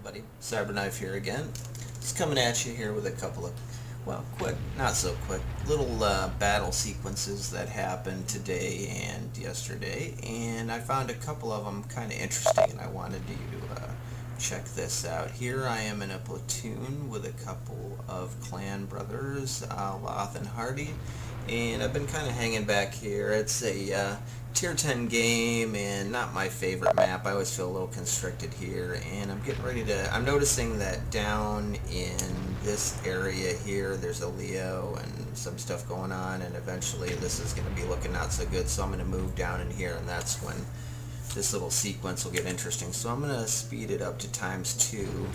everybody. CyberKnife here again. Just coming at you here with a couple of, well, quick, not so quick, little battle sequences that happened today and yesterday, and I found a couple of them kind of interesting, and I wanted you to check this out. Here I am in a platoon with a couple of clan brothers, Loth and Hardy, and I've been kind of hanging back here. It's a tier 10 game and not my favorite map. I always feel a little constricted here, and I'm getting ready to, I'm noticing that down in this area here there's a Leo and some stuff going on, and eventually this is going to be looking not so good, so I'm going to move down in here, and that's when this little sequence will get interesting. So I'm going to speed it up to ×2. You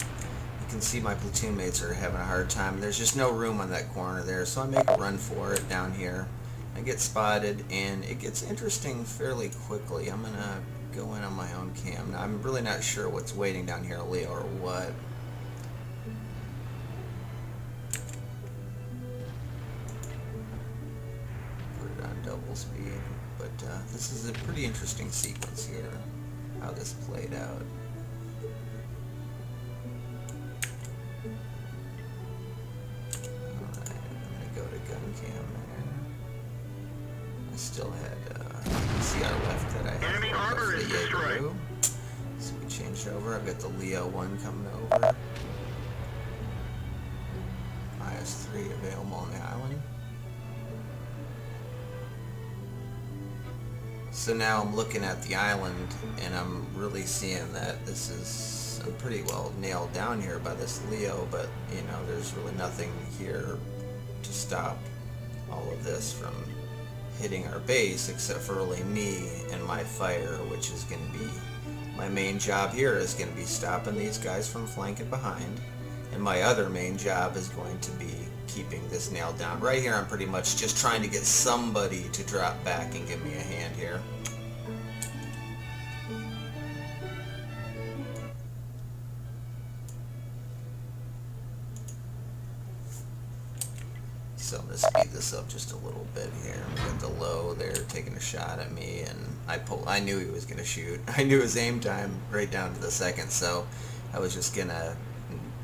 can see my platoon mates are having a hard time. There's just no room on that corner there, so I make a run for it down here. I get spotted, and it gets interesting fairly quickly. I'm going to go in on my own cam. Now, I'm really not sure what's waiting down here, Leo or what. Put it on double speed. But this is a pretty interesting sequence here, how this played out. Alright, I'm going to go to gun cam there. I still had CR left that I had. Enemy armor is destroyed. So we changed over. I've got the Leo 1 coming over. IS-3 available on the island. So now I'm looking at the island, and I'm really seeing that this is, I'm pretty well nailed down here by this Leo, but you know, there's really nothing here to stop all of this from hitting our base, except for really me and my fire, which is going to be, my main job here is going to be stopping these guys from flanking behind, and my other main job is going to be keeping this nailed down. Right here I'm pretty much just trying to get somebody to drop back and give me a hand here. So I'm going to speed this up just a little bit here. We got the low there taking a shot at me, and I knew he was going to shoot. I knew his aim time right down to the second, so I was just going to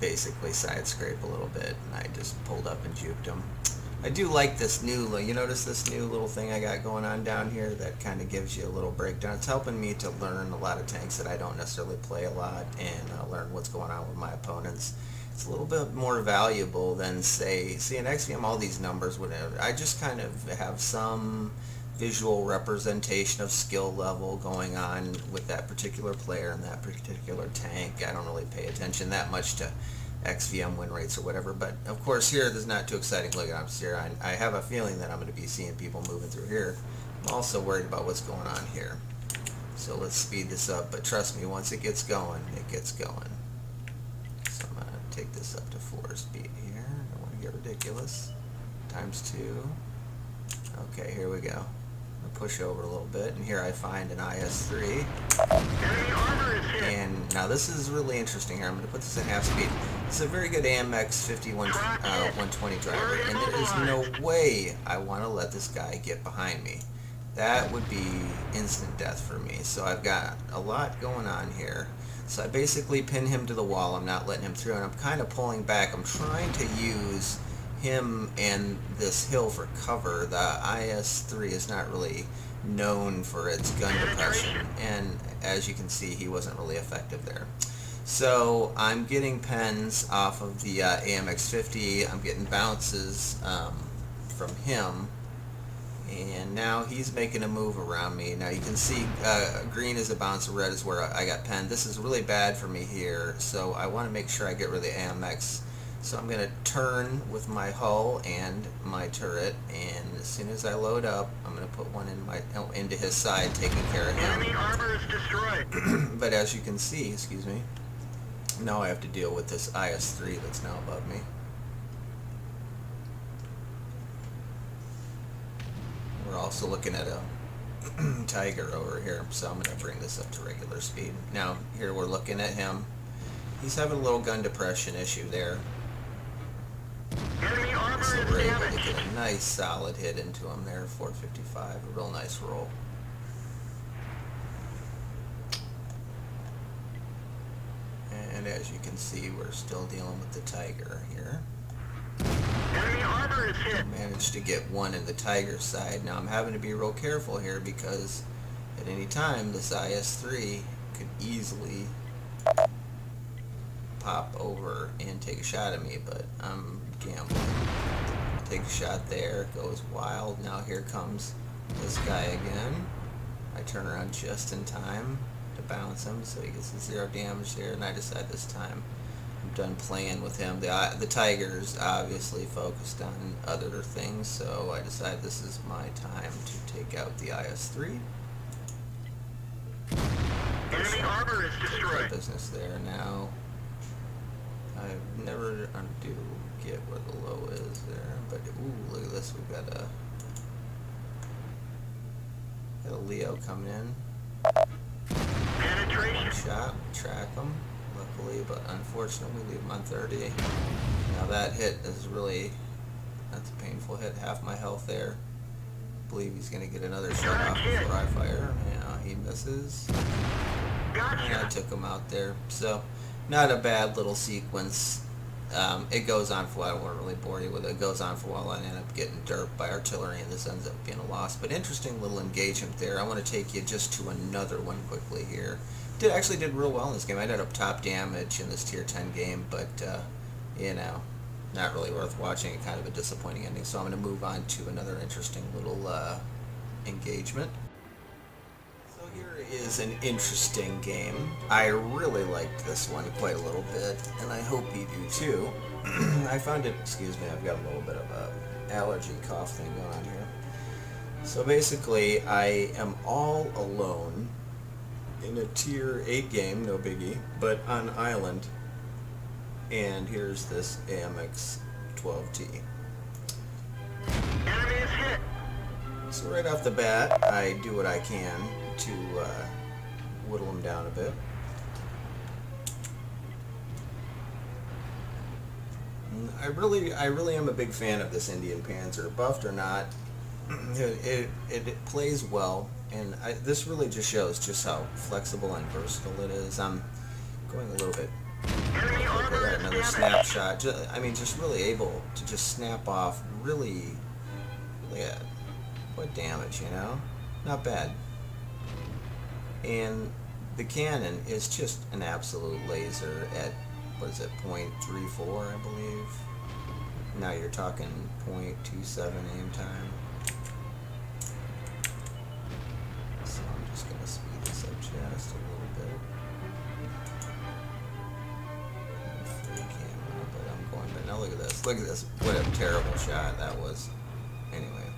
basically side scrape a little bit, and I just pulled up and juked him. I do like this new, you notice this new little thing I got going on down here that kind of gives you a little breakdown. It's helping me to learn a lot of tanks that I don't necessarily play a lot, and learn what's going on with my opponents. It's a little bit more valuable than, say, see in XVM, all these numbers, whatever. I just kind of have some visual representation of skill level going on with that particular player and that particular tank. I don't really pay attention that much to XVM win rates or whatever, but of course here this is not too exciting. Look, I'm here. I have a feeling that I'm going to be seeing people moving through here. I'm also worried about what's going on here. So let's speed this up, but trust me, once it gets going, it gets going. So I'm going to take this up to 4 speed here. I don't want to get ridiculous. ×2. Okay, here we go. Push over a little bit, and here I find an IS-3, and now this is really interesting here. I'm going to put this at half speed. It's a very good AMX 120 driver, and there is no way I want to let this guy get behind me. That would be instant death for me. So I've got a lot going on here. So I basically pin him to the wall. I'm not letting him through, and I'm kind of pulling back. I'm trying to use him and this hill for cover. The IS-3 is not really known for its gun depression, and as you can see, he wasn't really effective there. So I'm getting pens off of the AMX 50. I'm getting bounces from him, and now he's making a move around me. Now you can see green is a bounce, red is where I got penned. This is really bad for me here, so I want to make sure I get rid of the AMX. So I'm going to turn with my hull and my turret, and as soon as I load up, I'm going to put one in into his side, taking care of him. Enemy armor is destroyed. But as you can see, excuse me, now I have to deal with this IS-3 that's now above me. We're also looking at a Tiger over here, so I'm going to bring this up to regular speed. Now, here we're looking at him. He's having a little gun depression issue there. Enemy armor So is we're able to damaged. get a nice solid hit into him there, 455, a real nice roll. And as as you can see, we're still dealing with the Tiger here. Enemy armor is hit. Managed to get one in the Tiger side. Now I'm having to be real careful here because at any time this IS-3 could easily pop over and take a shot at me, but I'm gambling. Take a shot there, goes wild. Now here comes this guy again. I turn around just in time to bounce him, so he gets the 0 damage there, and I decide this time I'm done playing with him. The Tiger's obviously focused on other things, so I decide this is my time to take out the IS-3. Enemy armor is destroyed. Business there now. I never do get where the low is there, but ooh, look at this. We've got a Leo coming in. Penetration. Shot, track him, luckily, but unfortunately we leave him on 30. Now that hit is really, that's a painful hit. Half my health there. Believe he's going to get another shot off before I fire. Yeah, he misses. And I took him out there. So, not a bad little sequence. It goes on for a while. I won't really bore you with it. It goes on for a while. I end up getting derped by artillery, and this ends up being a loss. But interesting little engagement there. I want to take you just to another one quickly here. Actually did real well in this game. I ended up top damage in this tier 10 game, but you know, not really worth watching. Kind of a disappointing ending. So I'm going to move on to another interesting little engagement. So here is an interesting game. I really liked this one quite a little bit, and I hope you do too. I found it, excuse me, I've got a little bit of a allergy cough thing going on here. So basically, I am all alone in a tier 8 game, no biggie, but on island. And here's this AMX 12T. Enemy is hit. So right off the bat, I do what I can to whittle him down a bit. And I really am a big fan of this Indian Panzer, buffed or not. It plays well, and this really just shows just how flexible and versatile it is. I'm going a little bit. Enemy armor is Another damaged. snapshot. Just really able to just snap off really what damage, you know? Not bad. And the cannon is just an absolute laser at, what is it, .34, I believe. Now you're talking .27 aim time. So I'm just going to speed this up just a little bit. Free camera, but I'm going back. Now look at this. Look at this. What a terrible shot that was. Anyway.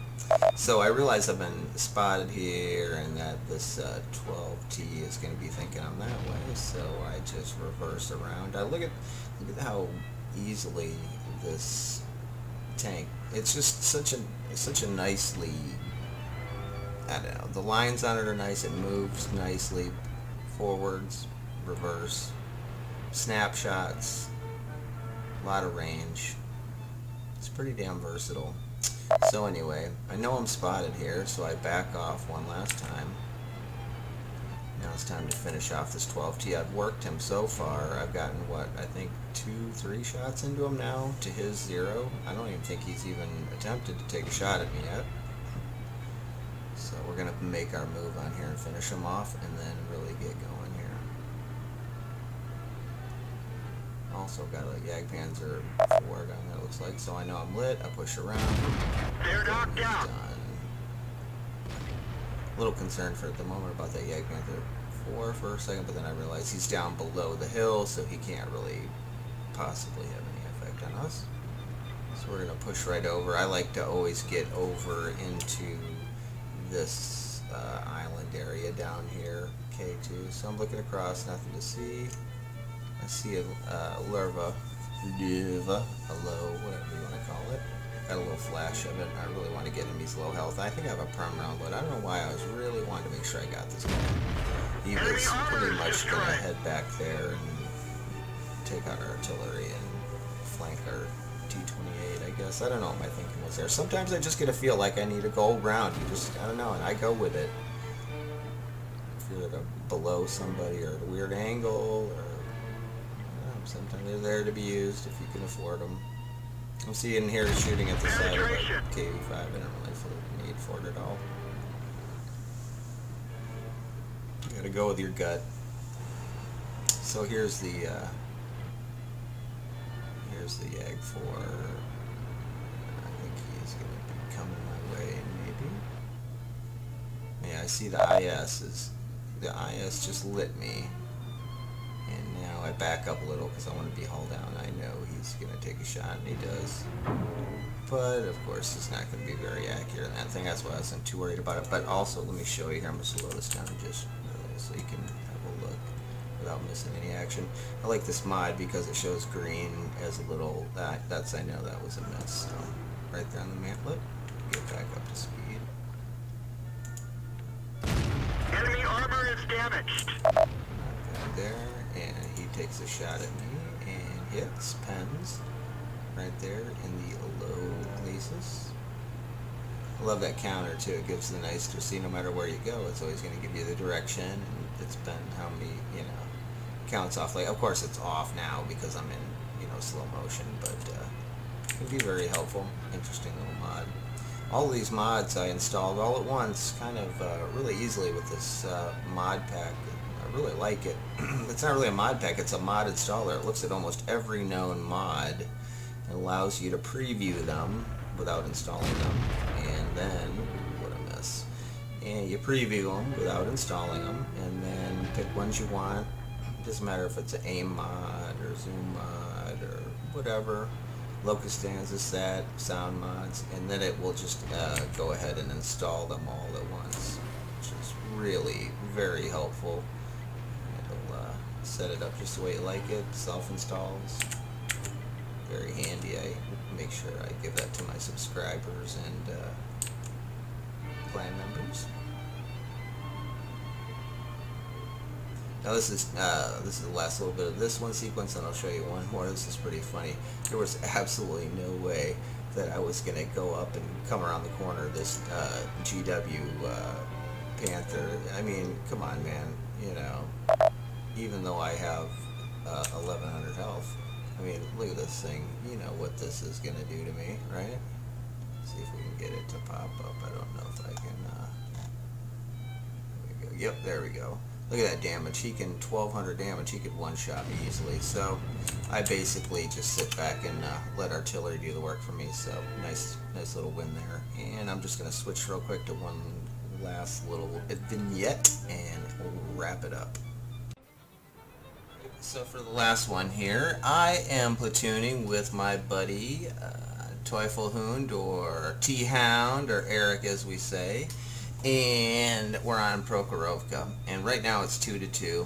So I realize I've been spotted here and that this 12T is going to be thinking I'm that way, so I just reverse around. Look at how easily this tank, it's just such a nicely, I don't know, the lines on it are nice, it moves nicely, forwards, reverse, snapshots, a lot of range. It's pretty damn versatile. So anyway, I know I'm spotted here, so I back off one last time. Now it's time to finish off this 12T. I've worked him so far. I've gotten, what, I think 2-3 shots into him now to his 0. I don't even think he's even attempted to take a shot at me yet. So we're going to make our move on here and finish him off and then really get going here. Also got a Jagdpanzer 4 gun that looks like, so I know I'm lit. I push around. They're knocked out. Done. A little concerned for the moment about that Jagdpanzer 4 for a second, but then I realized he's down below the hill, so he can't really possibly have any effect on us. So we're going to push right over. I like to always get over into this island area down here, K2. So I'm looking across, nothing to see. I see a larva, hello, whatever you want to call it. Got a little flash of it. I really want to get him. He's low health. I think I have a perm round load. I don't know why. I was really wanting to make sure I got this guy. He was pretty much going to head back there and take out our artillery and flank our T-28, I guess. I don't know what my thinking was there. Sometimes I just get a feel like I need a gold round. You just, I don't know, and I go with it. If you're below somebody or at a weird angle or They're there to be used if you can afford them. I'm seeing here shooting at the side of Penetration. the KV-5. I don't really feel the need for it at all. You gotta go with your gut. So here's the Yag 4. I think he's gonna be coming my way, maybe. Yeah, I see the IS just lit me, and now I back up a little because I want to be hull down. I know he's gonna take a shot, and he does. But of course, he's not going to be very accurate in that thing. That's why I wasn't too worried about it. But also, let me show you here. I'm going to slow this down just really so you can have a look without missing any action. I like this mod because it shows green as a little. That's I know that was a miss. So right there on the maplet, get back up to speed. Enemy armor is damaged. Right there, and he takes a shot at me and hits pens. Right there in the low places. I love that counter too. It gives the nice to see no matter where you go, it's always going to give you the direction, and it's been how many, counts off. Like, of course it's off now because I'm in, slow motion, but it can be very helpful. Interesting little mod. All of these mods I installed all at once, kind of really easily with this mod pack. I really like it. It's not really a mod pack, it's a mod installer. It looks at almost every known mod. It allows you to preview them without installing them, and then, what a miss, and you preview them without installing them, and then pick ones you want. It doesn't matter if it's an aim mod, or zoom mod, or whatever, locus stanza set, sound mods, and then it will just go ahead and install them all at once, which is really very helpful. It'll set it up just the way you like it, self-installs. Very handy. I make sure I give that to my subscribers and plan members. Now this is the last little bit of this one sequence, and I'll show you one more. This is pretty funny. There was absolutely no way that I was gonna go up and come around the corner of this GW Panther. I mean, come on, man. Even though I have 1100 health. I mean, look at this thing. You know what this is going to do to me, right? See if we can get it to pop up. I don't know if I can. There we go. Yep, there we go. Look at that damage. He can 1200 damage. He could one-shot me easily. So I basically just sit back and let artillery do the work for me. So nice little win there. And I'm just going to switch real quick to one last little vignette and wrap it up. So for the last one here, I am platooning with my buddy Teufelhund, or T-Hound, or Eric as we say, and we're on Prokhorovka, and right now it's 2-2,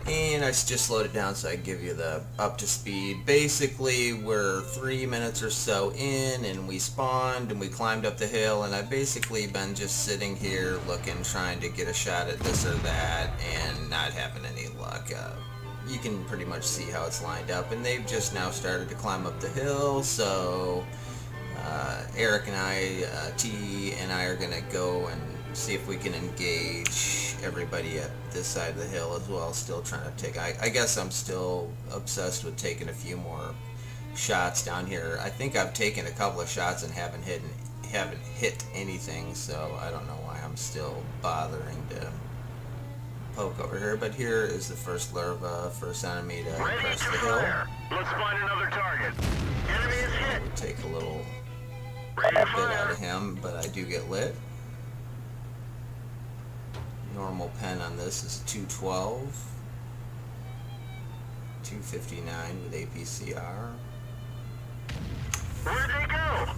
and I just slowed it down so I can give you the up to speed. Basically, we're 3 minutes or so in, and we spawned, and we climbed up the hill, and I've basically been just sitting here looking, trying to get a shot at this or that, and not having any luck. You can pretty much see how it's lined up, and they've just now started to climb up the hill, so Eric and I, T and I are going to go and see if we can engage everybody at this side of the hill as well. Still trying to take, I guess I'm still obsessed with taking a few more shots down here. I think I've taken a couple of shots and haven't hit anything, so I don't know why I'm still bothering to poke over here. But here is the first larva, first enemy to Ready cross to the hill. fire. Let's find another target. Enemy is I hit. would take a little Ready to bit out fire. of him, but I do get lit. Normal pen on this is 212, 259 with APCR. Where'd they go?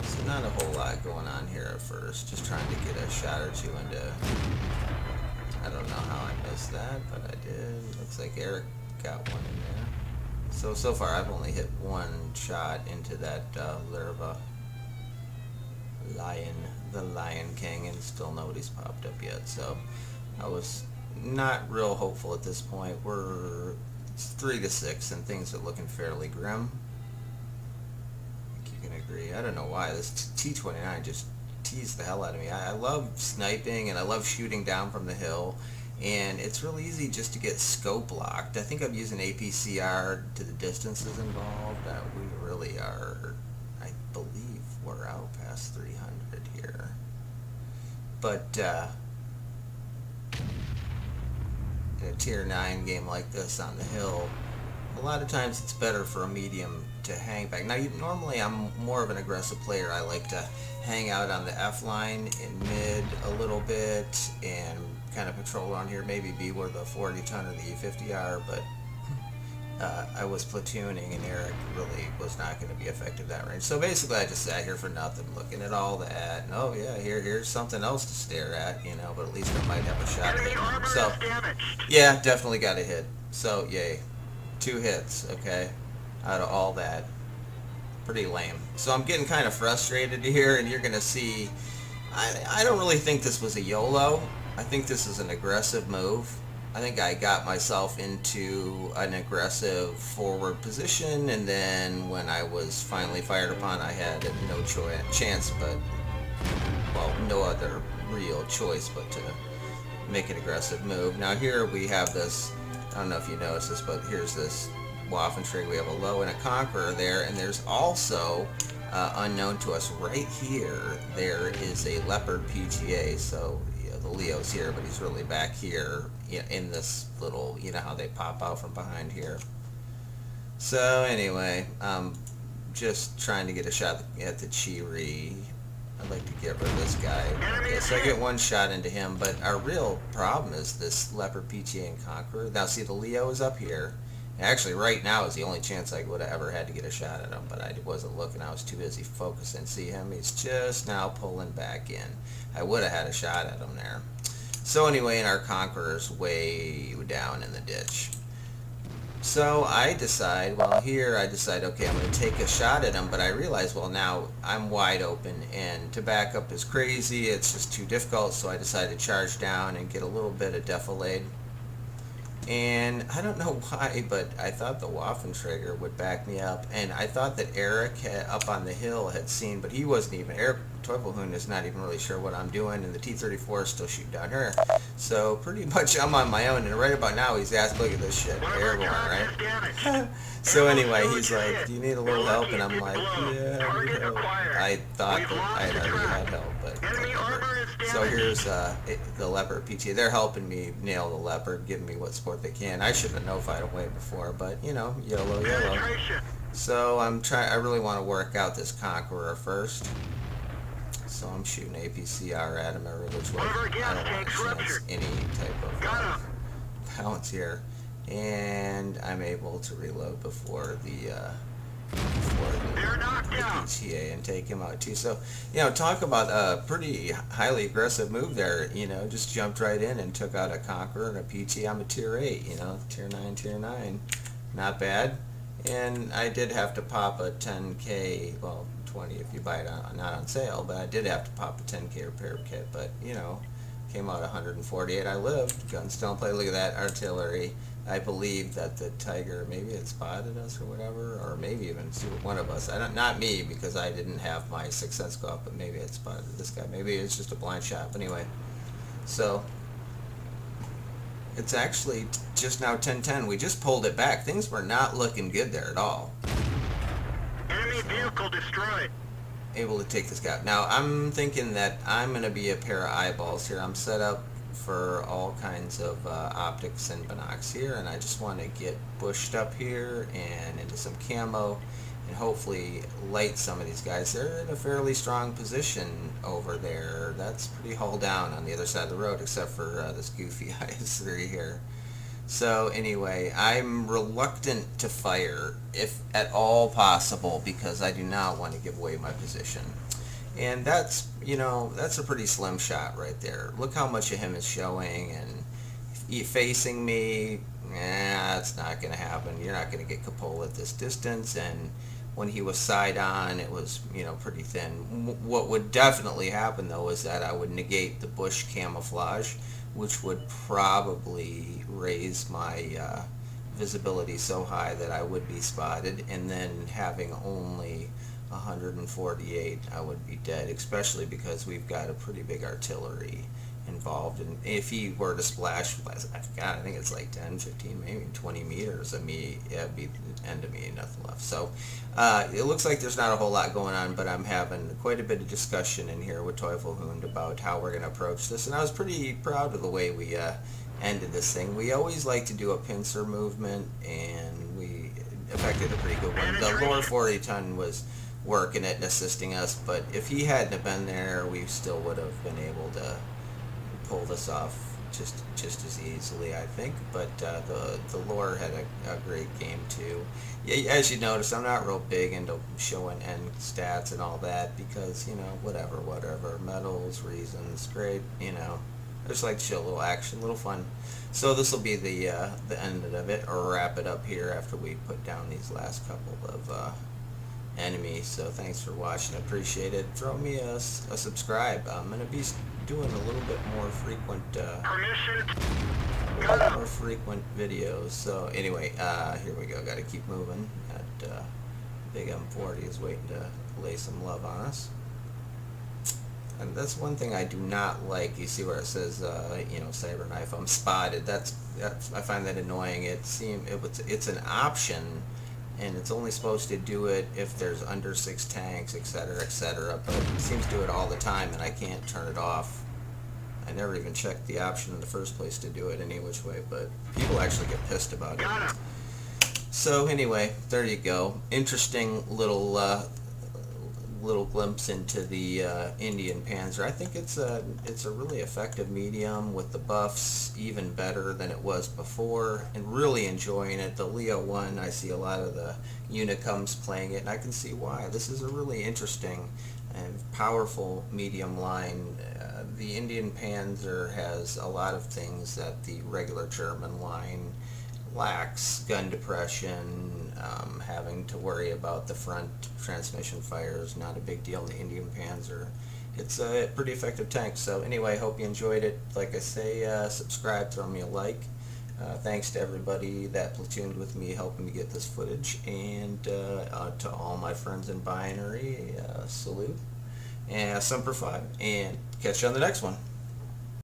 So not a whole lot going on here at first, just trying to get a shot or two into, I don't know how I missed that, but I did. Looks like Eric got one in there. So far I've only hit one shot into that larva lion, the Lion King, and still nobody's popped up yet, so I was not real hopeful at this point. It's 3-6 and things are looking fairly grim. I think you can agree. I don't know why this T-29 just teased the hell out of me. I love sniping and I love shooting down from the hill, and it's real easy just to get scope locked. I think I'm using APCR to the distances involved. We really are, I believe we're out past 300 here. But in a tier 9 game like this on the hill, a lot of times it's better for a medium to hang back. Now, normally I'm more of an aggressive player. I like to hang out on the F line in mid a little bit and kind of patrol around here, maybe be where the 40 ton or the E50 are, but I was platooning and Eric really was not going to be effective that range. So basically I just sat here for nothing, looking at all that, and oh yeah, here's something else to stare at, you know, but at least I might have a shot at Enemy it. armor So, is damaged. yeah, definitely got a hit. So, yay. 2 hits, okay, out of all that. Pretty lame. So I'm getting kind of frustrated here, and you're going to see, I don't really think this was a YOLO. I think this is an aggressive move. I think I got myself into an aggressive forward position, and then when I was finally fired upon, I had no chance but, well, no other real choice but to make an aggressive move. Now here we have this, I don't know if you noticed this, but here's this Waffenträger. We have a low and a Conqueror there, and there's also, unknown to us right here, there is a Leopard PTA. So the Leo's here, but he's really back here in this little, you know how they pop out from behind here. So anyway, just trying to get a shot at the Chiri. I'd like to get rid of this guy. Okay, so I get one shot into him, but our real problem is this Leopard PTA and Conqueror. Now see, the Leo is up here. Actually, right now is the only chance I would have ever had to get a shot at him, but I wasn't looking. I was too busy focusing. See him? He's just now pulling back in. I would have had a shot at him there. So anyway, and our Conqueror's way down in the ditch. So I decide, well, here I decide, okay, I'm going to take a shot at him, but I realize, well, now I'm wide open, and to back up is crazy. It's just too difficult, so I decide to charge down and get a little bit of defilade. And I don't know why, but I thought the Waffenträger would back me up, and I thought that Eric up on the hill had seen, but he wasn't even. Eric Teufelsbund is not even really sure what I'm doing, and the T-34 is still shooting down here. So pretty much I'm on my own, and right about now he's asked, look at this shit, airborne, right? So anyway, he's like, do you need a little help? And I'm like, yeah, I need help. I thought that I already had help, but whatever. So here's the Leopard PTA. They're helping me nail the Leopard, giving me what support they can. I should have notified them way before, but you know, YOLO, YOLO. So I really want to work out this Conqueror first. So I'm shooting APCR at him every which way. I don't want to chance any type of balance here. And I'm able to reload before the PTA and take him out too. So, you know, talk about a pretty highly aggressive move there. You know, just jumped right in and took out a Conqueror and a PT. I'm a tier 8, you know, tier 9. Not bad. And I did have to pop a 10K, well, 20 if you buy it not on sale, but I did have to pop a 10K repair kit. But, you know, came out 148. I lived. Guns don't play. Look at that artillery. I believe that the Tiger maybe had spotted us or whatever, or maybe even one of us. Not me, because I didn't have my 6th sense go up, but maybe it spotted this guy. Maybe it's just a blind shot. But anyway, so it's actually just now 10:10. We just pulled it back. Things were not looking good there at all. Enemy vehicle destroyed. Able to take this guy out. Now I'm thinking that I'm going to be a pair of eyeballs here. I'm set up for all kinds of optics and binocs here, and I just want to get bushed up here and into some camo and hopefully light some of these guys. They're in a fairly strong position over there. That's pretty hull down on the other side of the road, except for this goofy IS-3 here. So anyway, I'm reluctant to fire if at all possible, because I do not want to give away my position. And that's, you know, that's a pretty slim shot right there. Look how much of him is showing, and facing me, that's not going to happen. You're not going to get Cupola at this distance, and when he was side on, it was, you know, pretty thin. What would definitely happen, though, is that I would negate the bush camouflage, which would probably raise my visibility so high that I would be spotted, and then having only 148, I would be dead, especially because we've got a pretty big artillery, involved. And if he were to splash, I think it's like 10, 15, maybe 20 meters of me, it'd be the end of me, nothing left. So it looks like there's not a whole lot going on, but I'm having quite a bit of discussion in here with Teufelhund about how we're going to approach this. And I was pretty proud of the way we ended this thing. We always like to do a pincer movement, and we effected a pretty good one. The lower 40 ton was working it and assisting us, but if he hadn't have been there, we still would have been able to pull this off just as easily, I think. But the lore had a great game too. Yeah, as you notice, I'm not real big into showing end stats and all that because, you know, whatever, medals, reasons, great, you know. I just like to show a little action, a little fun. So this will be the end of it, or wrap it up here after we put down these last couple of enemies. So thanks for watching, I appreciate it. Throw me a subscribe. I'm gonna be doing a little bit more frequent videos. So anyway, here we go. Got to keep moving. That big M40 is waiting to lay some love on us. And that's one thing I do not like. You see where it says, you know, CyberKnife, I'm spotted. That's I find that annoying. It's an option, and it's only supposed to do it if there's under 6 tanks, etc., etc. But it seems to do it all the time, and I can't turn it off. I never even checked the option in the first place to do it any which way, but people actually get pissed about it. So anyway, there you go. Interesting little glimpse into the Indian Panzer. I think it's a really effective medium with the buffs even better than it was before, and really enjoying it. The Leo 1, I see a lot of the Unicums playing it, and I can see why. This is a really interesting and powerful medium line. The Indian Panzer has a lot of things that the regular German line lacks. Gun depression, having to worry about the front transmission fires, not a big deal in the Indian Panzer. It's a pretty effective tank. So anyway, hope you enjoyed it. Like I say, subscribe, throw me a like. Thanks to everybody that platooned with me helping me get this footage, and to all my friends in binary, salute and Semper Fi, and catch you on the next one.